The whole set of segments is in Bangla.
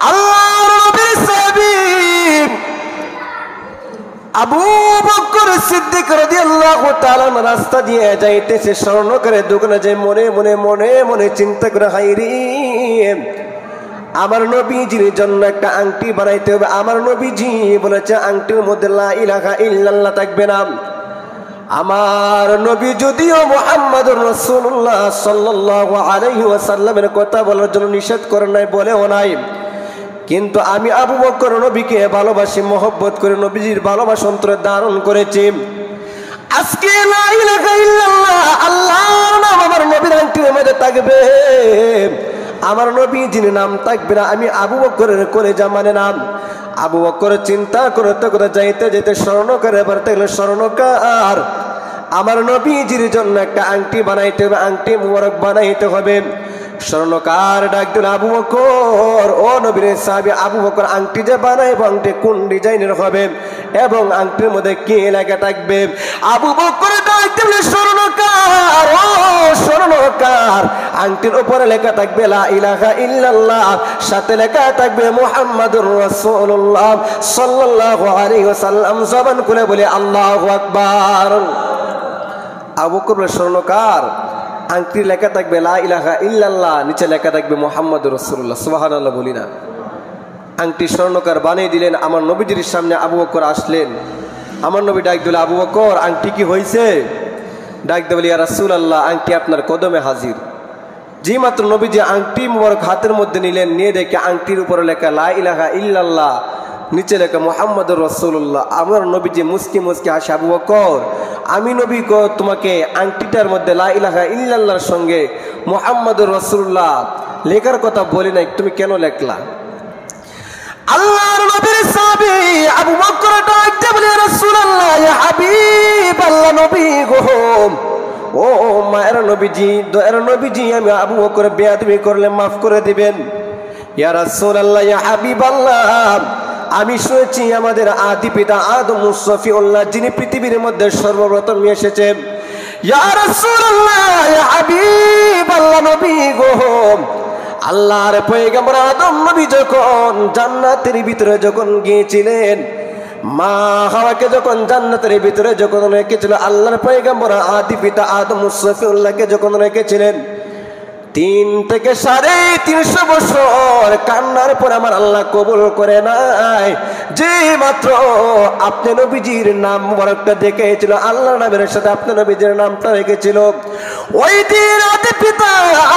আল্লাহর নবীর সাহাবী আবু বকর সিদ্দিক রাদিয়াল্লাহু তাআলা রাস্তা দিয়ে যাইতেছে, স্বর্ণকারের দোকানে যায় মনে মনে মনে মনে চিন্তা করে, হায়রে আমার নবীজির জন্য একটা আংটি বানাইতে হবে। আমার নবীজি বলেছে আংটির মধ্যে লা ইলাহা ইল্লাল্লাহ থাকবে না। আমার নবী যদিও মুহাম্মাদুর রাসূলুল্লাহ সাল্লাল্লাহু আলাইহি ওয়াসাল্লামের কথা বলার জন্য নিষেধ করে নাই, বলেও নাই, কিন্তু আমি আবু বকর নবীকে ভালোবাসি, মহব্বত করে নবীজির ভালোবাসা অন্তরে ধারণ করেছি। আজকে লা ইলাহা ইল্লাল্লাহ আল্লাহর নাম আমার নবীর আংটির মধ্যে থাকবে, আমার নবীজির নাম থাকবে না। আমি আবু বকরের কলেজা মানে নাম। আবু বকর চিন্তা করতে করে যাইতে যেতে স্বর্ণকার এবার তাহলে স্বর্ণকার আমার নবীজির জন্য একটা আংটি বানাইতে হবে, আংটি মুবারক বানাইতে হবে। স্বর্ণকার ডাক দিল, আবু বকর ও নবীর সাহাবী আবু বকর, আংটি যে বানাইব আংটি কোন ডিজাইনের হবে এবং আংটির মধ্যে কি লেখা থাকবে? আবু বকর ডাক দিল, স্বর্ণকার ও স্বর্ণকার, আংটির উপরে লেখা থাকবে লা ইলাহা ইল্লাল্লাহ, সাথে লেখা থাকবে মুহাম্মাদুর রাসূলুল্লাহ সাল্লাল্লাহু আলাইহি ওয়াসাল্লাম। জবান খুলে বলে আল্লাহু আকবার। আবু বকর স্বর্ণকার, আংটি লেখা থাকবে লা ইলাহা ইল্লাল্লাহ, নিচে লেখা থাকবে মুহাম্মাদুর রাসূলুল্লাহ। সুবহানাল্লাহ বলি না। আংটি স্বর্ণকার বানিয়ে দিলেন। আমার নবীজির সামনে আবু বকর আসলেন। আমার নবী ডাক দিল, আবু বকর আংটি কি হয়েছে? ডাক দিয়ে বলি, ইয়া রাসূলুল্লাহ আংটি আপনার কদমে হাজির। যে মাত্র নবীজি আংটি মুবারক হাতের মধ্যে নিলেন, নিয়ে দেখে আংটির উপরে লেখা লা ইলাহা ইল্লাল্লাহ, নিচে লেখা মুহাম্মাদুর রাসূলুল্লাহ। আমার নবীজি মুস্কি মুস্কি হাসে, আবু বকর আমি নবী তোমাকে আংটিটার মধ্যে লা ইলাহা ইল্লাল্লাহর সঙ্গে মুহাম্মাদুর রাসূলুল্লাহ লেখার কথা বলি নাই, তুমি কেন লেখলা? আল্লাহর নবীর সাহাবী আবু বকর ডাকতে বলে, রাসূলুল্লাহ ইয়া হাবিব আল্লাহ নবী গো, ও মায়ের নবীজি, দয়ার নবীজি, আমি আবু বকর বেয়াদবি করলে মাফ করে দিবেন। ইয়া রাসূলুল্লাহ ইয়া হাবিব আল্লাহ, আমি শুনেছি আমাদের আদি পিতা আদম মুসফিউল্লাহ, যিনি পৃথিবীর মধ্যে সর্বপ্রথম এসেছেন। ইয়া রাসূলুল্লাহ ইয়া হাবিব আল্লাহ নবী গো, আল্লাহর পয়গম্বর আদম নবী যখন জান্নাতের ভিতরে যখন গিয়েছিলেন, মা হাওয়াকে যখন জান্নাতের ভিতরে যখন রেখেছিল, আল্লাহর পয়গম্বর আদি পিতা আদম মুসফিউল্লাহকে যখন রেখেছিলেন, 3 থেকে 350 বছর কান্নার পর আমার আল্লাহ কবুল করে নাই। যে মাত্র আপনি নবীজির নাম মুবারকটা দেখেছিল, আল্লাহর নামের সাথে আপনি নবীজির নামটা রেখেছিল, ওই দিন আদি পিতা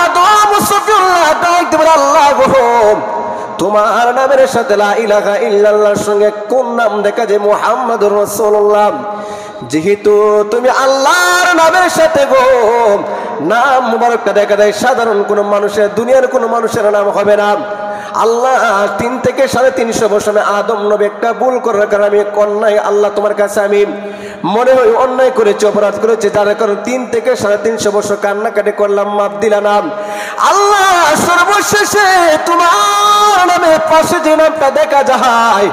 আদম মুসফিউল্লাহ ডাক দিবেন, আল্লাহ গো তোমার নামের সাথে লা ইলাহা ইল্লাল্লাহর সঙ্গে কোন নাম দেখা যায়? মুহাম্মাদুর রাসূলুল্লাহ। যেহেতু তুমি আল্লাহর নামের সাথে গো নাম মুবারকটা দেখা দেয়, সাধারণ কোনো মানুষের, দুনিয়ার কোনো মানুষের নাম হবে না। আল্লাহ 3 থেকে 350 বছর আদম নবী একটা ভুল করার কারণে আমি অন্যায়, আল্লাহ তোমার কাছে আমি মনে হয় অন্যায় করেছি, অপরাধ করেছি, যার কারণে 3 থেকে 350 বছর কান্নাকাটি করলাম, মাপ দিলাম না। আল্লাহ সর্বশেষে তোমার নামের পাশে যে নামটা দেখা যায়,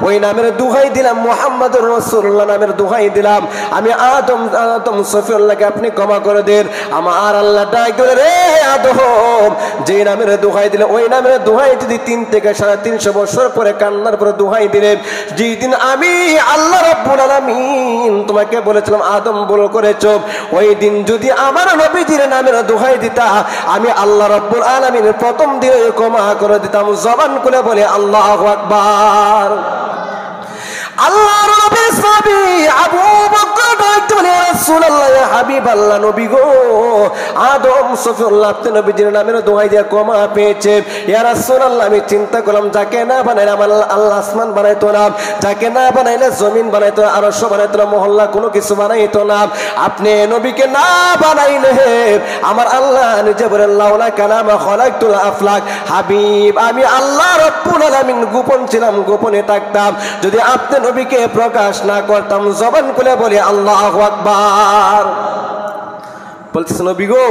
ওই নামের দোহাই দিলাম, মুহাম্মাদুর রাসূলুল্লাহ নামের দোহাই দিলাম। আমি আদম সফিউল্লাহকে আপনি ক্ষমা করে দেন। আমার আল্লাহ ডাক দিলেন, রে আদম, যে নামের দোহাই দিলে, ওই নামের দোহাই যদি 3 থেকে 350 বছর পরে কান্নার পরে দোহাই দিলেন, যেই দিন আমি আল্লাহ রাব্বুল আলামিন তোমাকে বলেছিলাম আদম ভুল করেছো, ওই দিন যদি আমার নবীজির নামের দোহাই দিতা, আমি আল্লাহ রাব্বুল আলামিন প্রথম দিনে ক্ষমা করে দিতাম। জবান খুলে বলে আল্লাহু আকবার। আল্লাহর নবীর সাহাবী আবু বকর ডাকতে বলে, রাসূলুল্লাহ ইয়া হাবিব আল্লাহ নবী গো, আদম সফিউল্লাহ আপনি নবীজির নামের দোহাই দিয়ে ক্ষমা পেয়েছে। ইয়া রাসূলুল্লাহ আমি চিন্তা করলাম, যাকে না বানাইলে আমার আল্লাহ আসমান বানাইতো না, যাকে না বানাইলে জমিন বানাইতো না, আরশ বানাইতো না, মহল্লা কোনো কিছু বানাইতো না। আপনি নবীকে না বানাইলে আমার আল্লাহ নিজে বলেন, লাউলা কালামা খালাকতুল আফলাক, হাবিব আমি আল্লাহ রাব্বুল আলামিন গোপন ছিলাম, গোপনে থাকতাম, যদি আপনি নবীকে প্রকাশ না করতাম। জবান খুলে বলে আল্লাহু আকবার। বলতেছে নবী গো,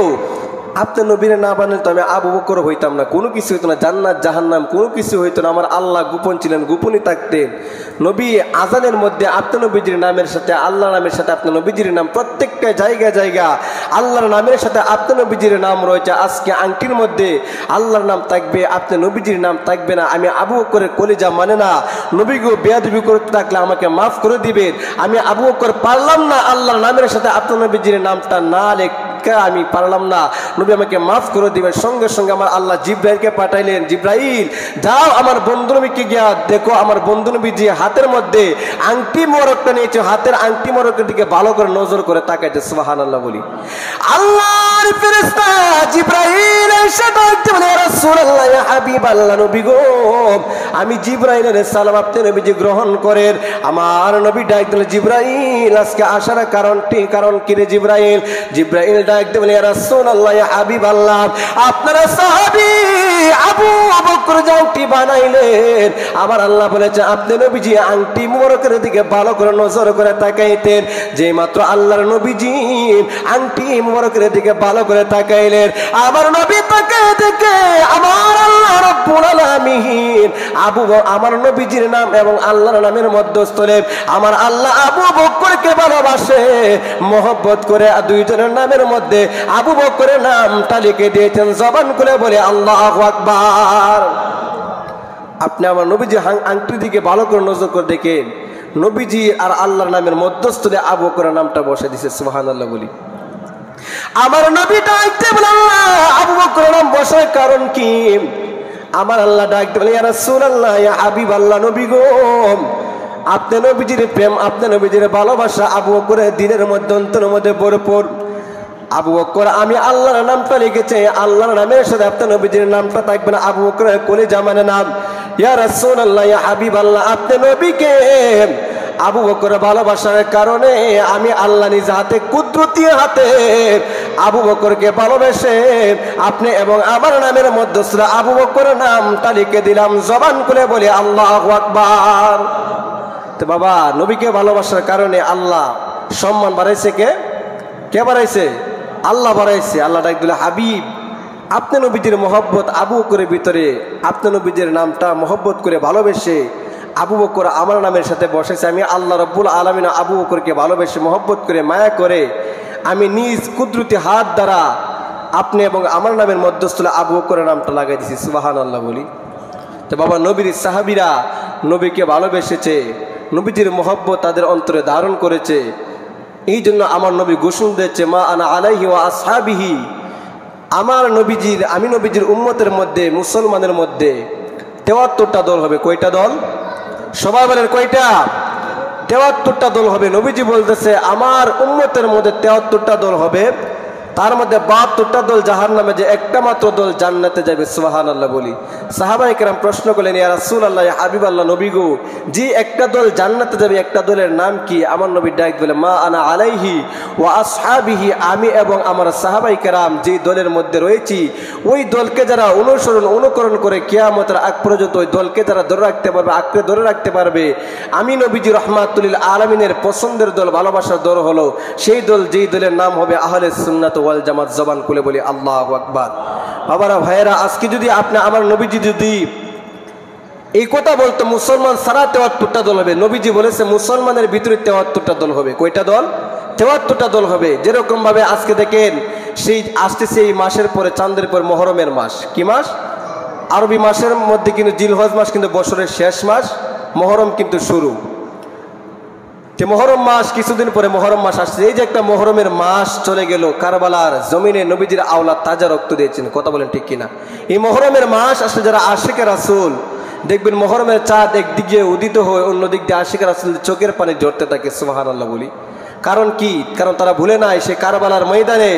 আপনার নবীরে না বানালে তো আমি আবু বকর হইতাম না, কোনো কিছু হইতো না, জান্নাত জাহান্নাম কোনো কিছু হইতো না। আমার আল্লাহ গোপন ছিলেন, গোপনই থাকতেন। নবী আজানের মধ্যে আপনার নবীজির নামের সাথে আল্লাহ নামের সাথে আপনার নবীজির নাম, প্রত্যেকটা জায়গায় জায়গা আল্লাহর নামের সাথে আপনার নবীজির নাম রয়েছে। আজকে আংটির মধ্যে আল্লাহর নাম থাকবে, আপনার নবীজির নাম থাকবে না। আমি আবু বকরের কলিজা মানে না। নবীগো বেয়াদবি করতে থাকলে আমাকে মাফ করে দিবেন। আমি আবু বকর পারলাম না আল্লাহর নামের সাথে আপনার নবীজির নামটা না আমি পারলাম না, নবী আমাকে মাফ করে দিবেন। সঙ্গে সঙ্গে আমার আল্লাহ জিব্রাইলকে পাঠাইলেন, জিব্রাইল যাও আমার বন্ধু নবীকে গিয়া দেখো, আমার বন্ধু নবী যে হাতের মধ্যে আংটি মোরকটা নিয়েছে, হাতের আংটি মোরকের দিকে ভালো করে নজর করে তাকাইতে। সুবহানাল্লাহ বলি। আল্লাহর ফেরেশতা জিব্রাইল এসে ডাকতে বলে, ইয়া রাসূলুল্লাহ, ইয়া হাবিবাল্লাহ, নবী গো আমি জিব্রাইল আলাইহিস সালাম আপনি নবীজি গ্রহণ করেন। আমার নবী ডাক দিলেন, জিব্রাইল আজকে আসার কারণ কি রে জিব্রাইল? জিব্রাইল ডাকতে বলে, ইয়া রাসূলুল্লাহ, ইয়া হাবিবাল্লাহ, আপনারা সাহাবী আবু বকর যে আংটি বানাইলেন, আমার আল্লাহ বলেছে আপনি নবীজি আংটি মোবারকের দিকে ভালো করে নজর করে তাকাইতেন। যে মাত্র আল্লাহর নবীজি আংটি মোবারকের দিকে ভালো করে তাকাইলেন, আমার নবী তাকায় দেখে আমার আল্লাহ রাব্বুল আলামিন আমার নবীজির নাম এবং আল্লাহর নামের মধ্যস্থলে আমার আল্লাহ আবু বকরকে ভালোবাসে, মহব্বত করে দুইজনের নামের মধ্যে আবু বকরের নামটা লিখে দিয়েছেন। জবান খুলে বলে আল্লাহু আকবার। আপনি আমার নবীজি আংটির দিকে ভালো করে নজর করে দেখেন, নবীজি আর আল্লাহর নামের মধ্যস্থলে আবু বকরের নামটা বসে দিয়েছে। সুবহানাল্লাহ বলি। আমার নবী ডাকতে বলে, আল্লাহ আবু বকরের নাম বসার কারণ কি? আমার আল্লাহ ডাকতে বলে, ইয়া রাসূলুল্লাহ, ইয়া হাবিবাল্লাহ, নবী গো আপনি নবীজির প্রেম, আপনি নবীজির ভালোবাসা আবু বকরের দিনের মধ্যে অন্তরের মধ্যে ভরপুর। আবু বকর আমি আল্লাহর নামটা লিখেছে, আল্লাহর নামের সাথে আপনার নবীজির নামটা থাকবে না। আবু বকরের কলিজা মানে নাম। ইয়া রাসূলুল্লাহ, ইয়া হাবিবাল্লাহ, আপনি নবীকে আবু বকরের ভালোবাসার কারণে আমি আল্লাহ নিজ হাতে কুদরতি হাতে আবু বকরকে ভালোবেসে আপনি এবং আমার নামের মধ্যস্থলে আবু বকরের নামটা লিখে দিলাম। জবান খুলে বলি আল্লাহু আকবার। তো বাবা নবীকে ভালোবাসার কারণে আল্লাহ সম্মান বাড়াইছে। কে বাড়াইছে? আল্লাহ বাড়াইছে। আল্লাহ ডাক দিল, হাবিব আপনি নবীজির মহব্বত আবু বকরের ভিতরে আপনি নবীজির নামটা মহব্বত করে ভালোবেসে আবু বকর আমার নামের সাথে বসেছে। আমি আল্লাহ রাব্বুল আলামিন আবু বকরকে ভালোবেসে মহব্বত করে মায়া করে আমি নিজ কুদরতি হাত দ্বারা আপনি এবং আমার নামের মধ্যস্থলে আবু বকরের নামটা লাগাই দিয়েছি। সুবহানাল্লাহ বলি। তো বাবা নবীর সাহাবীরা নবীকে ভালোবেসেছে, নবীজির মহব্বত তাদের অন্তরে ধারণ করেছে। এই জন্য আমার নবী ঘোষণা দিয়েছে, মা আনা আলাইহি ওয়া আসহাবিহি, আমার নবীজির আমি নবীজির উম্মতের মধ্যে মুসলমানের মধ্যে ৭৩টা দল হবে। কয়টা দল? সবাই বলেন কয়টা? ৭৩টা দল হবে। নবীজি বলতেছে আমার উম্মতের মধ্যে ৭৩টা দল হবে, তার মধ্যে ৭২টা দল জাহান্নামে, যে একটা মাত্র দল জান্নাতে যাবে। সুবহানাল্লাহ বলি। সাহাবায়ে কেরাম প্রশ্ন করলেন, ইয়া রাসূলুল্লাহ, ইয়া হাবিবাল্লাহ, নবী গো যে একটা দল জান্নাতে যাবে একটা দলের নাম কি? আমার নবী ডাক বলে, মা আনা আলাইহি ওয়া আসহাবিহি, আমি এবং আমার সাহাবায়ে কেরাম যে দলের মধ্যে রয়েছি ওই দলকে যারা অনুকরণ করে কিয়ামতের আগ পর্যন্ত ওই দলকে যারা ধরে রাখতে পারবে, আঁকড়ে ধরে রাখতে পারবে, আমি নবীজি রাহমাতুল লিল আলামিনের পছন্দের দল, ভালোবাসার দল হলো সেই দল, যেই দলের নাম হবে আহলে সুন্নাত ওয়াল জামাত। জবান খুলে বলি আল্লাহু আকবার। বাবারা ভাইয়েরা, আজকে যদি আপনি আমার নবীজি যদি এই কথা বলতো মুসলমান সারা ৭৩টা দল হবে, নবীজি বলেছে মুসলমানের ভিতরে ৭৩টা দল হবে। কয়টা দল? ৭৩টা দল হবে। যেরকম ভাবে আজকে দেখেন সেই আসতেছে এই মাসের পরে চাঁদের পর মহরমের মাস। কি মাস? আরবি মাসের মধ্যে কিন্তু জিলহজ মাস কিন্তু বছরের শেষ মাস, মহরম কিন্তু শুরু। মহরম মাস কিছুদিন পরে মহরম মাস আসছে। এই যে একটা মহরমের মাস চলে গেল, কারবালার জমিনে নবীজির আওলাদ তাজা রক্ত দিয়েছেন। কথা বলেন ঠিক কিনা? এই মহরমের মাস আসলে যারা আশিকে রাসূল দেখবেন মহরমের চাঁদ একদিকে উদিত হয়ে অন্য দিক দিয়ে আশিকে রাসূল চোখের পানি ঝরতে থাকে। সুবহানাল্লাহ বলি। কারণ কি? কারণ তারা ভুলে নাই সে কারবালার ময়দানে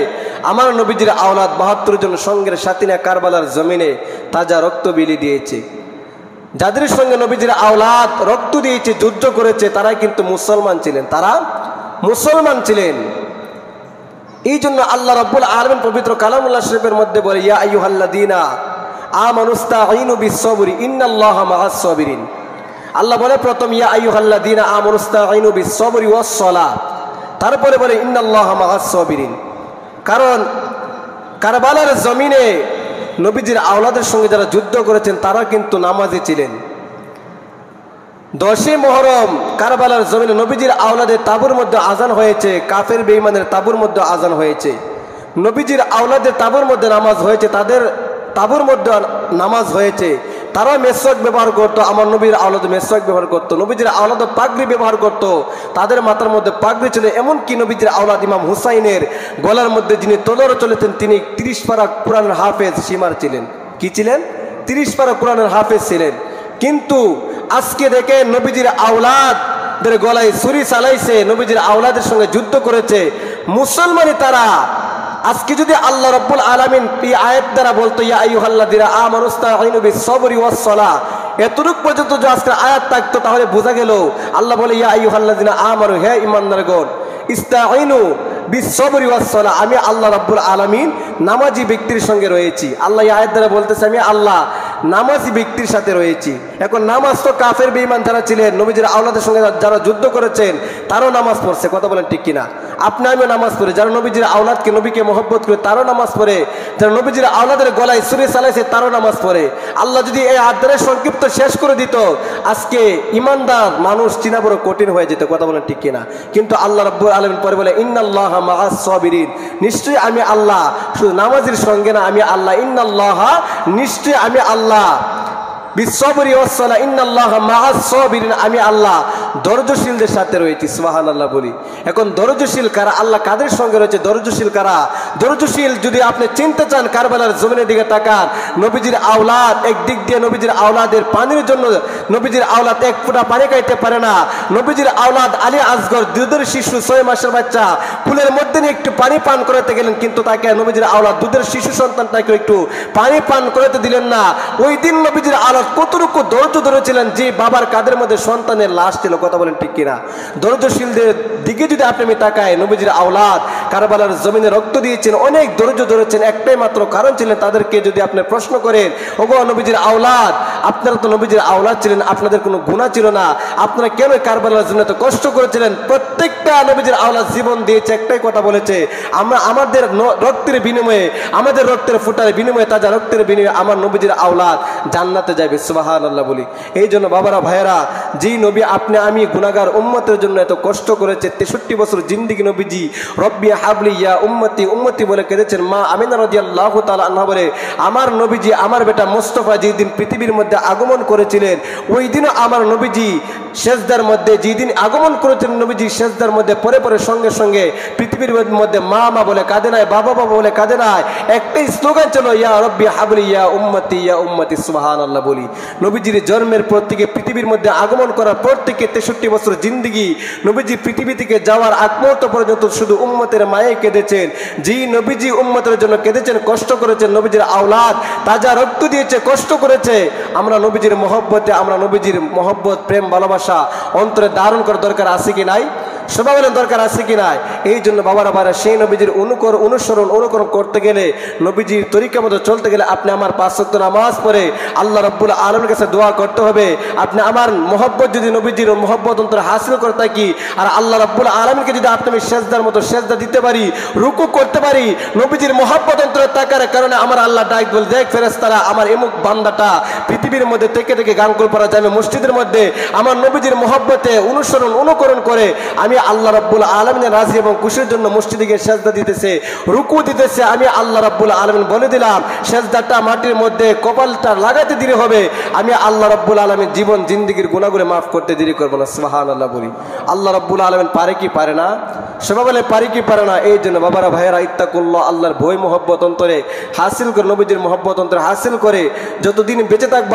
আমার নবীজির আওলাদ ৭২ জন সঙ্গের সাথী নিয়ে কারবালার জমিনে তাজা রক্ত বিলি দিয়েছে। যাদের সঙ্গে নবীজির আওলাদ রক্ত দিয়েছে, যুদ্ধ করেছে, তারাই কিন্তু মুসলমান ছিলেন। তারা মুসলমান ছিলেন। এই জন্য আল্লাহ রাব্বুল আলামিন পবিত্র কালামুল্লাহ শরীফের মধ্যে বলে, ইয়া আইয়ুহাল্লাযীনা আমানুস্তাঈনু বিস-সাবরি ইন্নাল্লাহা মা'আস সাবিরিন। আল্লাহ বলে প্রথম ইয়া আইয়ুহাল্লাযীনা আমানুস্তাঈনু বিস-সাবরি ওয়াস-সালাত, তারপরে বলে ইন্নাল্লাহা মা'আস সাবিরিন। কারবালার জমিনে নবীজির আওলাদের সঙ্গে যারা যুদ্ধ করেছেন তারা কিন্তু নামাজি ছিলেন। 10 মুহররম কারবালার জমিনে নবীজির আওলাদের তাবুর মধ্যে আজান হয়েছে, কাফের বেঈমানের তাবুর মধ্যে আজান হয়েছে। নবীজির আওলাদের তাবুর মধ্যে নামাজ হয়েছে, তাদের তাবুর মধ্যে নামাজ হয়েছে। তারা মেসওয়াক ব্যবহার করতো, আমার নবীর আওলাদ মেসওয়াক ব্যবহার করতো। নবীজির আওলাদ পাগড়ি ব্যবহার করতো, তাদের মাথার মধ্যে পাগড়ি ছিল। এমনকি নবীজির আওলাদ ইমাম হুসাইনের গলার মধ্যে যিনি তলোয়ার চলেছেন তিনি 30 পারা কোরআনের হাফেজ সীমার ছিলেন। কি ছিলেন? 30 পারা কোরআনের হাফেজ ছিলেন। কিন্তু আজকে দেখে নবীজির আওলাদের গলায় ছুরি চালাইছে, নবীজির আওলাদের সঙ্গে যুদ্ধ করেছে মুসলমানই তারা। আজকে যদি আল্লাহ রাব্বুল আলামিন এই আয়াত দ্বারা বলতো ইয়া আইয়ুহাল্লাযীনা আমানুস্তাঈনু বিস-সাবরি ওয়াস-সালাহ, এতটুক পর্যন্ত যদি আজকে আয়াত থাকতো তাহলে বোঝা গেল আল্লাহ বলে ইয়া আইয়ুহাল্লাযীনা আমানু, হে ঈমানদারগণ, ইস্তাঈনু বিস-সাবরি ওয়াস-সালাহ, আমি আল্লাহ রাব্বুল আলামিন নামাজি ব্যক্তির সঙ্গে রয়েছি। আল্লাহ এই আয়াত দ্বারা বলতেছে আমি আল্লাহ নামাজি ব্যক্তির সাথে রয়েছি। এখন নামাজ তো কাফের বেঈমান যারা ছিলেন নবীজির আওলাদের সঙ্গে যারা যুদ্ধ করেছেন তারাও নামাজ পড়ছে, কথা বলেন ঠিক কিনা? আপনি আমিও নামাজ পড়ে, যারা নবীজির আওলাদকে নবীকে মহব্বত করে তারাও নামাজ পড়ে, যারা নবীজির আওলাদের গলায় ছুরি চালাইছে তারাও নামাজ পড়ে। আল্লাহ যদি এই আয়াতের সংক্ষিপ্ত শেষ করে দিত আজকে ইমানদার মানুষ চিনা বড় কঠিন হয়ে যেত, কথা বলেন ঠিক কিনা? কিন্তু আল্লাহ রাব্বুল আলামিন পরে বলে ইন্নাল্লাহা মাআস সাবিরিন, নিশ্চয়ই আমি আল্লাহ শুধু নামাজের সঙ্গে না, আমি আল্লাহ ইন্নাল্লাহা, নিশ্চয়ই আমি আল্লাহ বিস-সাবরি ওয়াস-সালাহ ইন্নাল্লাহা মাআস সাবিরিন, আমি আল্লাহ ধৈর্যশীলদের সাথে রয়েছি। সুবহানাল্লাহ বলি। এখন ধৈর্যশীল কারা? আল্লাহ কাদের সঙ্গে রয়েছে? ধৈর্যশীল কারা? ধৈর্যশীল যদি আপনি চিনতে চান কারবালার জমিনের দিকে তাকান। নবীজির আওলাদ একদিক দিয়ে নবীজির আওলাদের পানির জন্য নবীজির আওলাদ এক ফোঁটা পানি খাইতে পারে না। নবীজির আওলাদ আলী আসগর দুধের শিশু 6 মাসের বাচ্চা ফুলের মধ্যে নিয়ে একটু পানি পান করাতে গেলেন, কিন্তু তাকে নবীজির আওলাদ দুধের শিশু সন্তানটাকে একটু পানি পান করাতে দিলেন না। ওই দিন নবীজির আওলাদ কতটুকু ধৈর্য ধরেছিলেন যে বাবার কাঁধের মধ্যে সন্তানের লাশ ছিল, কথা বলেন ঠিক কিনা? ধৈর্যশীলদের দিকে যদি আপনি তাকায় নবীজির আওলাদ কারবালার জমিনে রক্ত দিয়েছেন, অনেক ধৈর্য ধরেছেন, একটাই মাত্র কারণ ছিলেন তাদেরকে যদি আপনি প্রশ্ন করেন ওগো নবীজির আওলাদ, আপনারা তো নবীজির আওলাদ ছিলেন, আপনাদের কোনো গুনাহ ছিল না, আপনারা কেন কারবালার জন্য এত কষ্ট করেছিলেন? প্রত্যেকটা নবীজির আওলাদ জীবন দিয়েছে, একটাই কথা বলেছে আমরা আমাদের রক্তের বিনিময়ে, আমাদের রক্তের ফোঁটার বিনিময়ে, তাজা রক্তের বিনিময়ে আমার নবীজির আওলাদ জান্নাতে যাবে। সুবহানাল্লাহ বলি। এই জন্য বাবারা ভাইয়েরা, যেই নবী আপনি আমি গুনাহগার উম্মতের জন্য এত কষ্ট করেছে, 63 বছর জিন্দেগি নবীজি রব্বি হাবলি ইয়া উম্মতি উম্মতি বলে কেঁদেছেন। মা আমিনা রাদিয়াল্লাহু তাআলা আনহা বলে আমার নবীজি আমার বেটা মুস্তাফা যেই দিন পৃথিবীর মধ্যে আগমন করেছিলেন ওই দিনও আমার নবীজি সেজদার মধ্যে, যেই দিন আগমন করেছিলেন নবীজি সেজদার মধ্যে পরে পরে সঙ্গে সঙ্গে পৃথিবীর মধ্যে মা মা বলে কাঁদে নাই, বাবা বাবা বলে কাঁদে নাই, একটাই স্লোগান ছিল ইয়া রব্বি হাবলি ইয়া উম্মতি ইয়া উম্মতি। সুবহানাল্লাহ বলি। নবীজির জন্মের পর থেকে পৃথিবীর মধ্যে আগমন করার পর থেকে 63 বছর জিন্দেগি নবীজি পৃথিবী থেকে যাওয়ার আগ মুহূর্ত পর্যন্ত শুধু উম্মতের মায়ে কেঁদেছেন। যেই নবীজি উম্মতের জন্য কেঁদেছেন, কষ্ট করেছেন, নবীজির আওলাদ তাজা রক্ত দিয়েছে, কষ্ট করেছে। আমরা নবীজির মহব্বতে, আমরা নবীজির মহব্বত প্রেম ভালোবাসা অন্তরে ধারণ করার দরকার আছে কি নাই? সবাই বলেন দরকার আছে কি নাই? এই জন্য বাবারা বারা সেই নবীজির অনুকরণ করতে গেলে, নবীজির তরিকা মতো চলতে গেলে আপনি আমার 5 ওয়াক্ত নামাজ পড়ে আল্লাহ রাব্বুল আলামিনের কাছে দোয়া করতে হবে। আপনি আমার মহব্বত যদি নবীজির মহব্বত অন্তরে হাসিল করে থাকি, আর আল্লাহ রাব্বুল আলামিনকে যদি আপনি আমি সেজদার মতো সেজদা দিতে পারি, রুকু করতে পারি, নবীজির মহব্বত অন্তরে থাকার কারণে আমার আল্লাহ ডাক বলে দেখ ফেরেশতারা আমার এমুক বান্দাটা পৃথিবীর মধ্যে থেকে থেকে গান করা যাবে মসজিদের মধ্যে আমার নবীজির মহব্বতে অনুকরণ করে আমি আল্লাহ রাব্বুল আলামিনের রাজি এবং খুশির জন্য মসজিদে গিয়ে সেজদা দিতেছে, রুকু দিতেছে। আমি আল্লাহ রাব্বুল আলামিন বলে দিলাম সেজদাটা মাটির মধ্যে কপালটা লাগাতে দেরি হবে, আমি আল্লাহ রাব্বুল আলামিন জীবন জিন্দেগির গুনাহগুলো মাফ করতে দেরি করব না। সুবহানাল্লাহ বলি। আল্লাহ রাব্বুল আলামিন পারে কি পারে না? সবাই বলে পারে কি পারে না? এই জন্য বাবারা ভাইয়েরা ইত্তাকুল্লাহ, আল্লাহর ভয় মহব্বত অন্তরে হাসিল করে, নবীজির মহব্বত অন্তরে হাসিল করে যতদিন বেঁচে থাকবো